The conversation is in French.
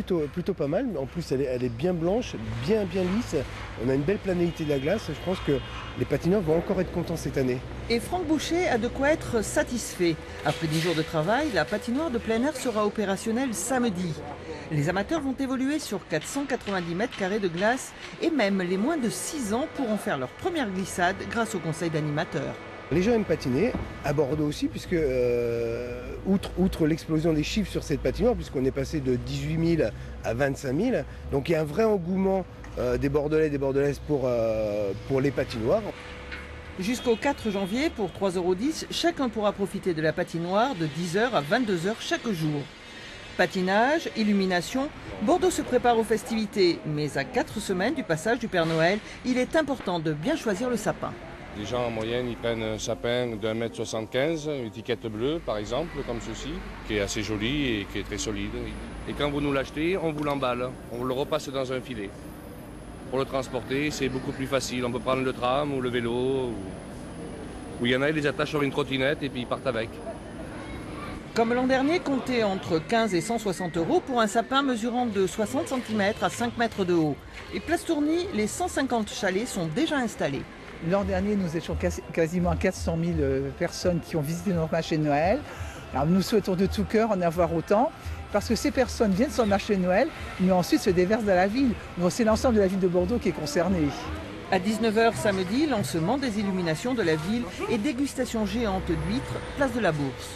plutôt pas mal. En plus, elle est bien blanche, bien lisse. On a une belle planéité de la glace. Je pense que les patineurs vont encore être contents cette année. Et Franck Boucher a de quoi être satisfait. Après 10 jours de travail, la patinoire de plein air sera opérationnelle samedi. Les amateurs vont évoluer sur 490 mètres carrés de glace et même les moins de 6 ans pourront faire leur première glissade grâce au conseil d'animateurs. Les gens aiment patiner, à Bordeaux aussi, puisque outre l'explosion des chiffres sur cette patinoire, puisqu'on est passé de 18 000 à 25 000, donc il y a un vrai engouement des Bordelais et des Bordelaises pour les patinoires. Jusqu'au 4 janvier, pour 3,10 €, chacun pourra profiter de la patinoire de 10 h à 22 h chaque jour. Patinage, illumination, Bordeaux se prépare aux festivités, mais à 4 semaines du passage du Père Noël, il est important de bien choisir le sapin. Les gens en moyenne, ils prennent un sapin d'1,75 m, une étiquette bleue par exemple, comme ceci, qui est assez joli et qui est très solide. Et quand vous nous l'achetez, on vous l'emballe, on le repasse dans un filet. Pour le transporter, c'est beaucoup plus facile. On peut prendre le tram ou le vélo, ou il y en a, ils les attachent sur une trottinette et puis ils partent avec. Comme l'an dernier, comptez entre 15 et 160 € pour un sapin mesurant de 60 cm à 5 mètres de haut. Et Place Tourny, les 150 chalets sont déjà installés. L'an dernier, nous étions quasiment à 400 000 personnes qui ont visité notre marché de Noël. Alors nous souhaitons de tout cœur en avoir autant, parce que ces personnes viennent sur le marché de Noël, mais ensuite se déversent dans la ville. Donc c'est l'ensemble de la ville de Bordeaux qui est concerné. À 19 h samedi, lancement des illuminations de la ville et dégustation géante d'huîtres, place de la Bourse.